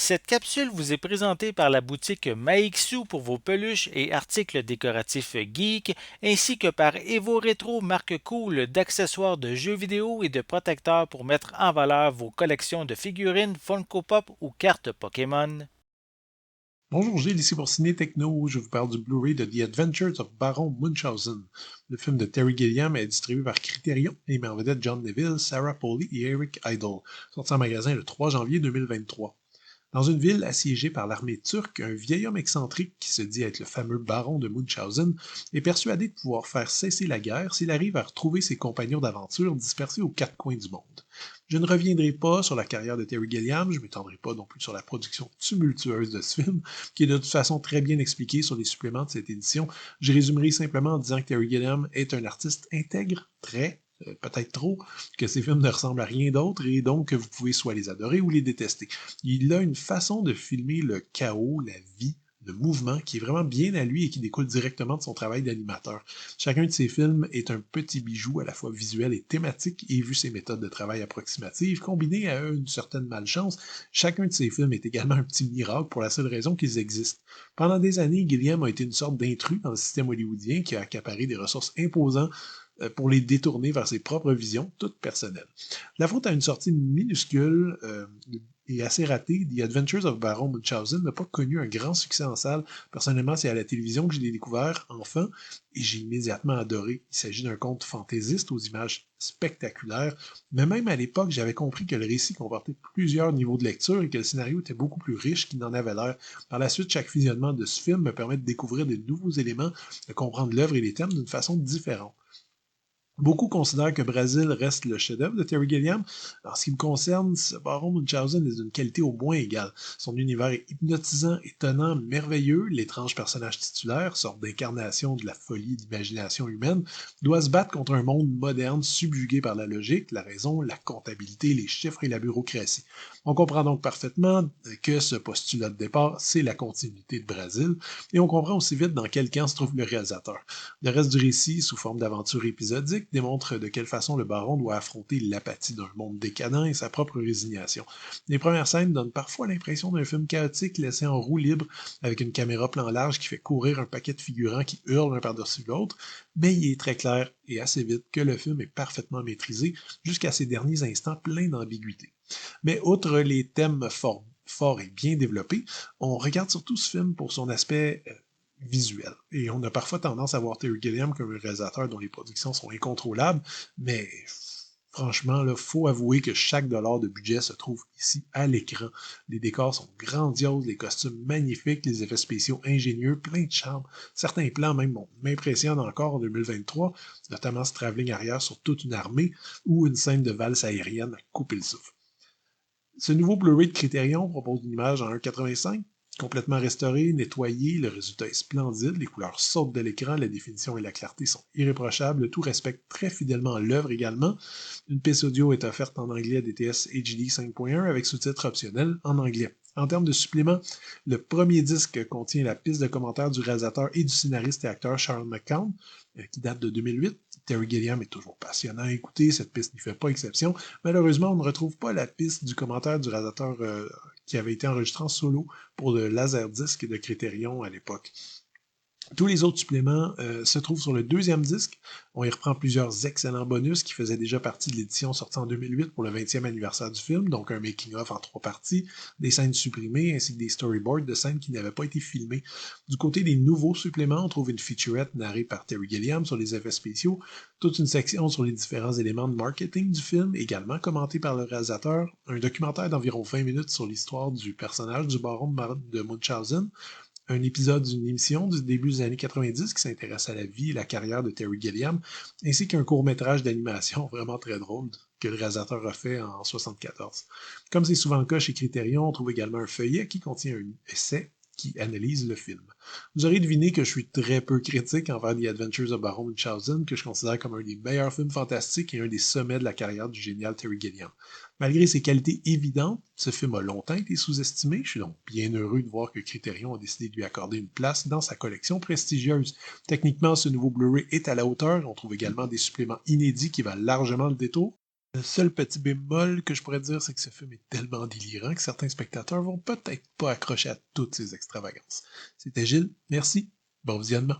Cette capsule vous est présentée par la boutique Maixu pour vos peluches et articles décoratifs geek, ainsi que par Evo Retro, marque cool d'accessoires de jeux vidéo et de protecteurs pour mettre en valeur vos collections de figurines Funko Pop ou cartes Pokémon. Bonjour Gilles, ici pour Ciné Techno. Je vous parle du Blu-ray de The Adventures of Baron Munchausen. Le film de Terry Gilliam est distribué par Criterion et met en vedette John Neville, Sarah Polley et Eric Idle, sorti en magasin le 3 janvier 2023. Dans une ville assiégée par l'armée turque, un vieil homme excentrique qui se dit être le fameux baron de Munchausen est persuadé de pouvoir faire cesser la guerre s'il arrive à retrouver ses compagnons d'aventure dispersés aux quatre coins du monde. Je ne reviendrai pas sur la carrière de Terry Gilliam, je ne m'étendrai pas non plus sur la production tumultueuse de ce film, qui est de toute façon très bien expliqué sur les suppléments de cette édition. Je résumerai simplement en disant que Terry Gilliam est un artiste intègre, très, peut-être trop, que ses films ne ressemblent à rien d'autre et donc que vous pouvez soit les adorer ou les détester. Il a une façon de filmer le chaos, la vie, le mouvement qui est vraiment bien à lui et qui découle directement de son travail d'animateur. Chacun de ses films est un petit bijou à la fois visuel et thématique et vu ses méthodes de travail approximatives combinées à une certaine malchance, chacun de ses films est également un petit miracle pour la seule raison qu'ils existent. Pendant des années, Gilliam a été une sorte d'intrus dans le système hollywoodien qui a accaparé des ressources imposantes pour les détourner vers ses propres visions, toutes personnelles. La faute à une sortie minuscule et assez ratée, The Adventures of Baron Munchausen n'a pas connu un grand succès en salle. Personnellement, c'est à la télévision que je l'ai découvert enfant et j'ai immédiatement adoré. Il s'agit d'un conte fantaisiste aux images spectaculaires, mais même à l'époque, j'avais compris que le récit comportait plusieurs niveaux de lecture et que le scénario était beaucoup plus riche qu'il n'en avait l'air. Par la suite, chaque visionnement de ce film me permet de découvrir de nouveaux éléments, de comprendre l'œuvre et les thèmes d'une façon différente. Beaucoup considèrent que Brazil reste le chef-d'œuvre de Terry Gilliam. En ce qui me concerne, ce Baron Munchausen est d'une qualité au moins égale. Son univers est hypnotisant, étonnant, merveilleux. L'étrange personnage titulaire, sorte d'incarnation de la folie d'imagination humaine, doit se battre contre un monde moderne subjugué par la logique, la raison, la comptabilité, les chiffres et la bureaucratie. On comprend donc parfaitement que ce postulat de départ, c'est la continuité de Brésil, et on comprend aussi vite dans quel camp se trouve le réalisateur. Le reste du récit, sous forme d'aventure épisodique, démontre de quelle façon le baron doit affronter l'apathie d'un monde décadent et sa propre résignation. Les premières scènes donnent parfois l'impression d'un film chaotique laissé en roue libre, avec une caméra plan large qui fait courir un paquet de figurants qui hurlent l'un par-dessus l'autre, mais il est très clair et assez vite que le film est parfaitement maîtrisé jusqu'à ses derniers instants pleins d'ambiguïté. Mais outre les thèmes forts et bien développés, on regarde surtout ce film pour son aspect visuel. Et on a parfois tendance à voir Terry Gilliam comme un réalisateur dont les productions sont incontrôlables, mais franchement, il faut avouer que chaque dollar de budget se trouve ici à l'écran. Les décors sont grandioses, les costumes magnifiques, les effets spéciaux ingénieux, plein de charme. Certains plans même m'impressionnent encore en 2023, notamment ce travelling arrière sur toute une armée ou une scène de valse aérienne à couper le souffle. Ce nouveau Blu-ray de Criterion propose une image en 1.85, complètement restaurée, nettoyée, le résultat est splendide, les couleurs sortent de l'écran, la définition et la clarté sont irréprochables, le tout respecte très fidèlement l'œuvre également. Une piste audio est offerte en anglais à DTS HD 5.1 avec sous-titres optionnels en anglais. En termes de suppléments, le premier disque contient la piste de commentaires du réalisateur et du scénariste et acteur Charles McCown, qui date de 2008. Terry Gilliam est toujours passionnant à écouter, cette piste n'y fait pas exception. Malheureusement, on ne retrouve pas la piste du commentaire du réalisateur qui avait été enregistré en solo pour le Laserdisc de Criterion à l'époque. Tous les autres suppléments se trouvent sur le deuxième disque. On y reprend plusieurs excellents bonus qui faisaient déjà partie de l'édition sortie en 2008 pour le 20e anniversaire du film, donc un making-of en 3 parties, des scènes supprimées ainsi que des storyboards de scènes qui n'avaient pas été filmées. Du côté des nouveaux suppléments, on trouve une featurette narrée par Terry Gilliam sur les effets spéciaux, toute une section sur les différents éléments de marketing du film, également commenté par le réalisateur, un documentaire d'environ 20 minutes sur l'histoire du personnage du baron de Munchausen, un épisode d'une émission du début des années 90 qui s'intéresse à la vie et la carrière de Terry Gilliam, ainsi qu'un court-métrage d'animation vraiment très drôle que le réalisateur a fait en 1974. Comme c'est souvent le cas chez Criterion, on trouve également un feuillet qui contient un essai qui analyse le film. Vous aurez deviné que je suis très peu critique envers The Adventures of Baron Munchausen, que je considère comme un des meilleurs films fantastiques et un des sommets de la carrière du génial Terry Gilliam. Malgré ses qualités évidentes, ce film a longtemps été sous-estimé. Je suis donc bien heureux de voir que Criterion a décidé de lui accorder une place dans sa collection prestigieuse. Techniquement, ce nouveau Blu-ray est à la hauteur. On trouve également des suppléments inédits qui valent largement le détour. Le seul petit bémol que je pourrais dire, c'est que ce film est tellement délirant que certains spectateurs vont peut-être pas accrocher à toutes ces extravagances. C'était Gilles, merci, bon visionnement.